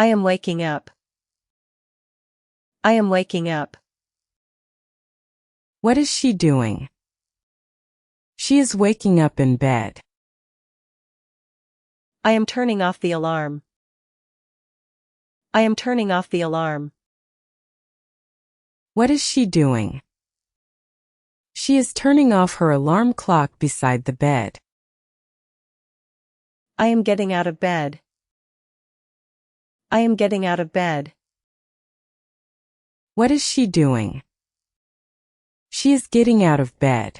I am waking up. I am waking up. What is she doing? She is waking up in bed. I am turning off the alarm. I am turning off the alarm. What is she doing? She is turning off her alarm clock beside the bed. I am getting out of bed. I am getting out of bed. What is she doing? She is getting out of bed.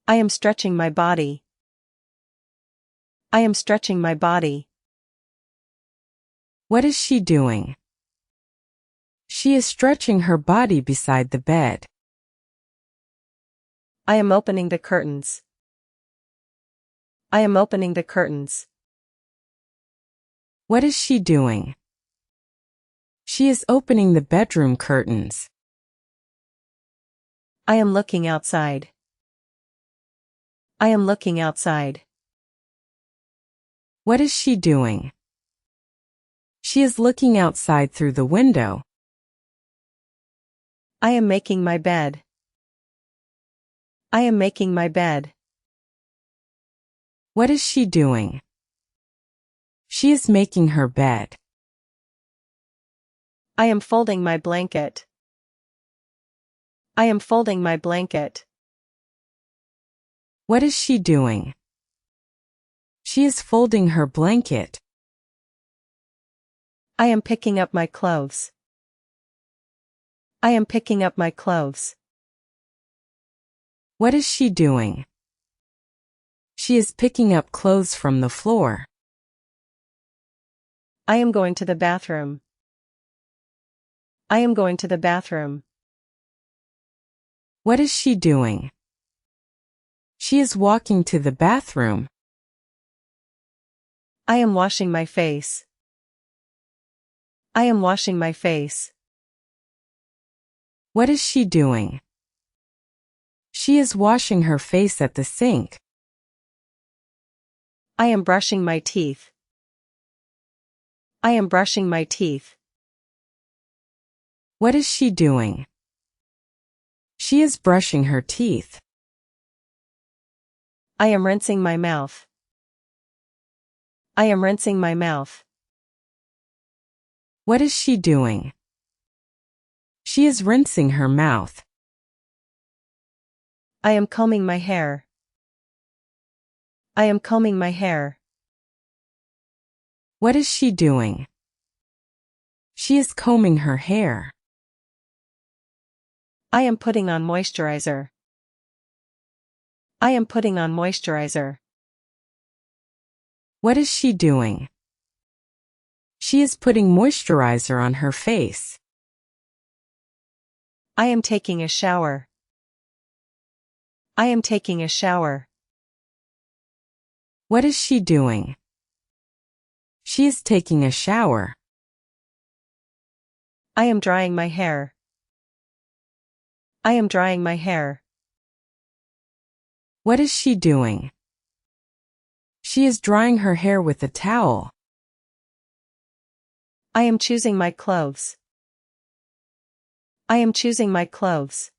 I am stretching my body. I am stretching my body. What is she doing? She is stretching her body beside the bed. I am opening the curtains. I am opening the curtains. What is she doing? She is opening the bedroom curtains. I am looking outside. I am looking outside. What is she doing? She is looking outside through the window. I am making my bed. I am making my bed. What is she doing? She is making her bed. I am folding my blanket. I am folding my blanket. What is she doing? She is folding her blanket. I am picking up my clothes. I am picking up my clothes. What is she doing? She is picking up clothes from the floor. I am going to the bathroom. I am going to the bathroom. What is she doing? She is walking to the bathroom. I am washing my face. I am washing my face. What is she doing? She is washing her face at the sink. I am brushing my teeth. I am brushing my teeth. What is she doing? She is brushing her teeth. I am rinsing my mouth. I am rinsing my mouth. What is she doing? She is rinsing her mouth. I am combing my hair. I am combing my hair. What is she doing? She is combing her hair. I am putting on moisturizer. I am putting on moisturizer. What is she doing? She is putting moisturizer on her face. I am taking a shower. I am taking a shower. What is she doing? She is taking a shower. I am drying my hair. I am drying my hair. What is she doing? She is drying her hair with a towel. I am choosing my clothes. I am choosing my clothes.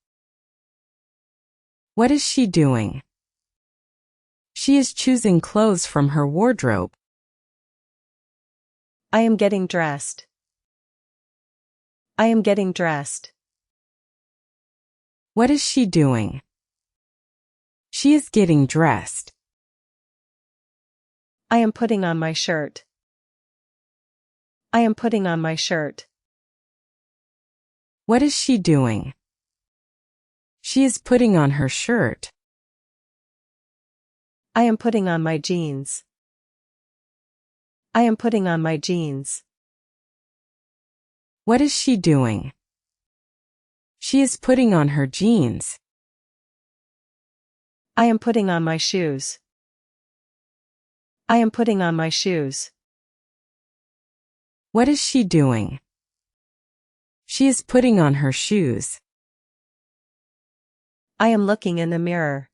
What is she doing? She is choosing clothes from her wardrobe. I am getting dressed. I am getting dressed. What is she doing? She is getting dressed. I am putting on my shirt. I am putting on my shirt. What is she doing? She is putting on her shirt. I am putting on my jeans. I am putting on my jeans. What is she doing? She is putting on her jeans. I am putting on my shoes. I am putting on my shoes. What is she doing? She is putting on her shoes. I am looking in the mirror.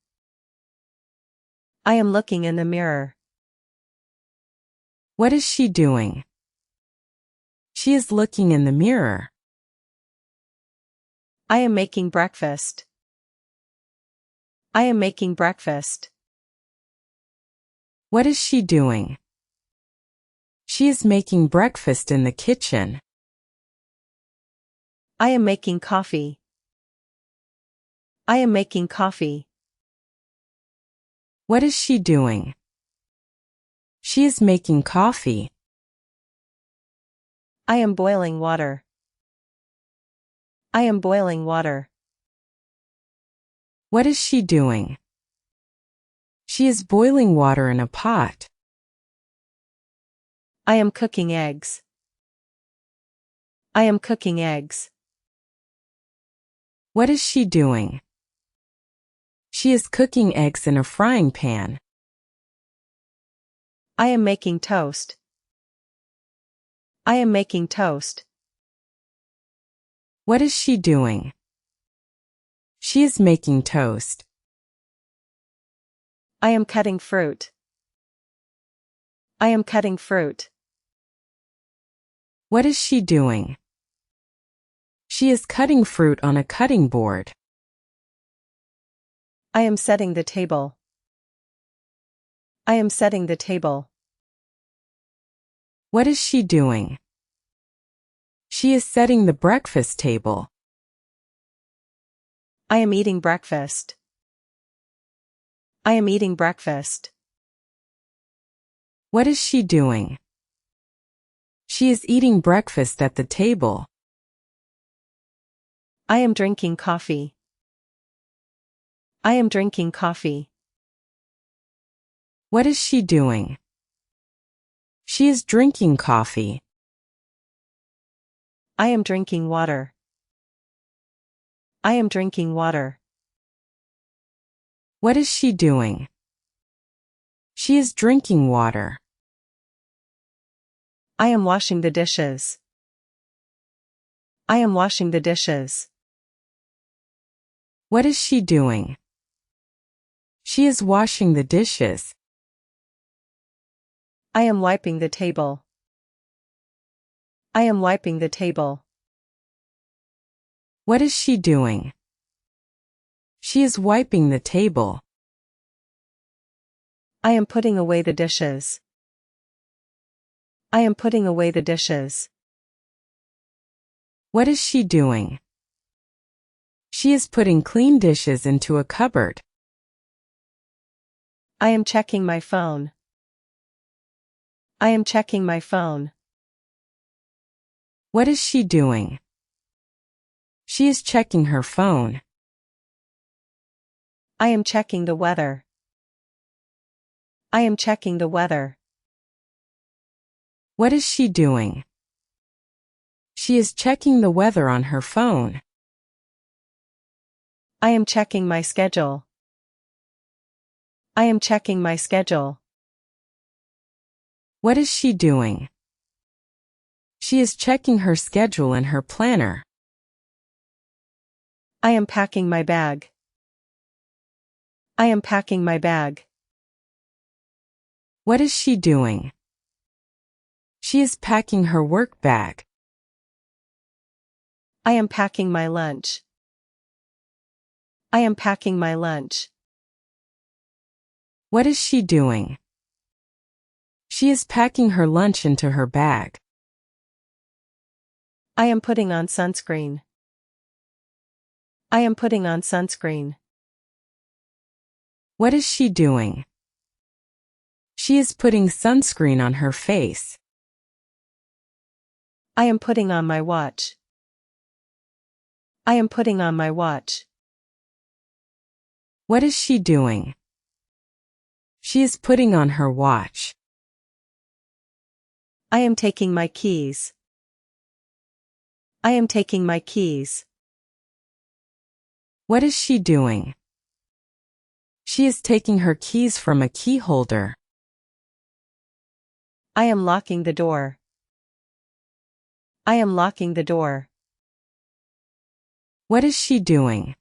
I am looking in the mirror. What is she doing? She is looking in the mirror. I am making breakfast. I am making breakfast. What is she doing? She is making breakfast in the kitchen. I am making coffee. I am making coffee. What is she doing? She is making coffee. I am boiling water. I am boiling water. What is she doing? She is boiling water in a pot. I am cooking eggs. I am cooking eggs. What is she doing? She is cooking eggs in a frying pan. I am making toast. I am making toast. What is she doing? She is making toast. I am cutting fruit. I am cutting fruit. What is she doing? She is cutting fruit on a cutting board. I am setting the table. I am setting the table. What is she doing? She is setting the breakfast table. I am eating breakfast. I am eating breakfast. What is she doing? She is eating breakfast at the table. I am drinking coffee. I am drinking coffee. What is she doing? She is drinking coffee. I am drinking water. I am drinking water. What is she doing? She is drinking water. I am washing the dishes. I am washing the dishes. What is she doing? She is washing the dishes. I am wiping the table. I am wiping the table. What is she doing? She is wiping the table. I am putting away the dishes. I am putting away the dishes. What is she doing? She is putting clean dishes into a cupboard. I am checking my phone. I am checking my phone. What is she doing? She is checking her phone. I am checking the weather. I am checking the weather. What is she doing? She is checking the weather on her phone. I am checking my schedule. I am checking my schedule. What is she doing? She is checking her schedule in her planner. I am packing my bag. I am packing my bag. What is she doing? She is packing her work bag. I am packing my lunch. I am packing my lunch. What is she doing? She is packing her lunch into her bag. I am putting on sunscreen. I am putting on sunscreen. What is she doing? She is putting sunscreen on her face. I am putting on my watch. I am putting on my watch. What is she doing? She is putting on her watch. I am taking my keys. I am taking my keys. What is she doing? She is taking her keys from a key holder. I am locking the door. I am locking the door. What is she doing?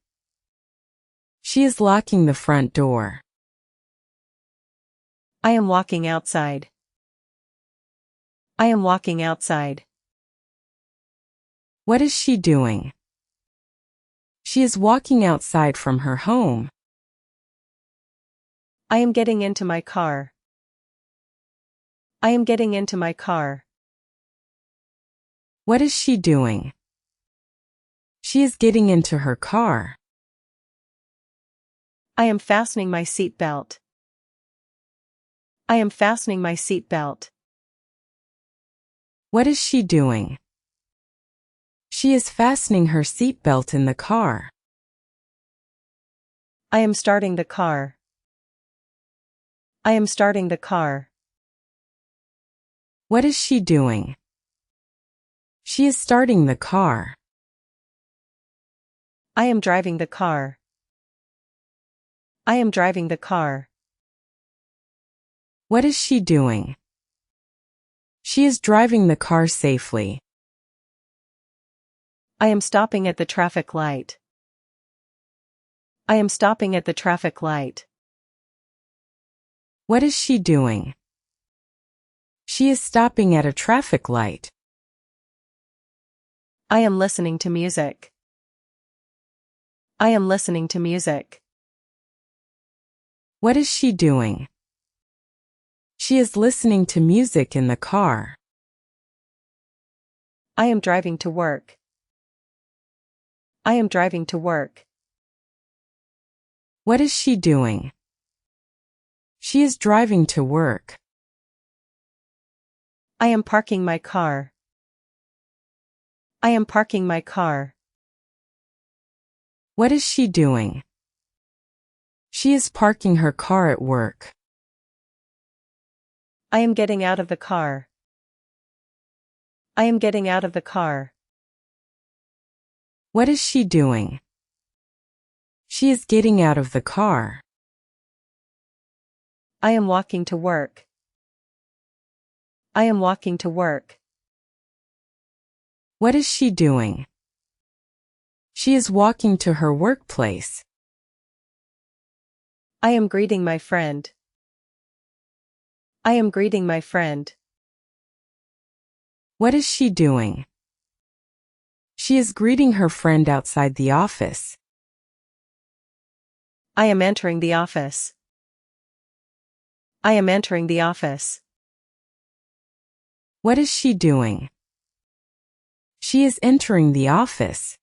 She is locking the front door. I am walking outside. I am walking outside. What is she doing? She is walking outside from her home. I am getting into my car. I am getting into my car. What is she doing? She is getting into her car. I am fastening my seat belt. I am fastening my seat belt. What is she doing? She is fastening her seatbelt in the car. I am starting the car. I am starting the car. What is she doing? She is starting the car. I am driving the car. I am driving the car. What is she doing? She is driving the car safely. I am stopping at the traffic light. I am stopping at the traffic light. What is she doing? She is stopping at a traffic light. I am listening to music. I am listening to music. What is she doing? She is listening to music in the car. I am driving to work. I am driving to work. What is she doing? She is driving to work. I am parking my car. I am parking my car. What is she doing? She is parking her car at work. I am getting out of the car. I am getting out of the car. What is she doing? She is getting out of the car. I am walking to work. I am walking to work. What is she doing? She is walking to her workplace. I am greeting my friend. I am greeting my friend. What is she doing? She is greeting her friend outside the office. I am entering the office. I am entering the office. What is she doing? She is entering the office.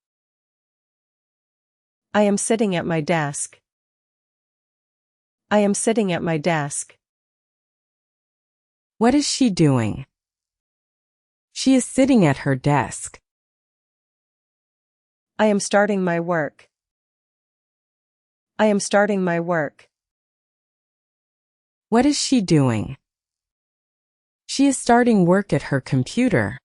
I am sitting at my desk. I am sitting at my desk. What is she doing? She is sitting at her desk. I am starting my work. I am starting my work. What is she doing? She is starting work at her computer.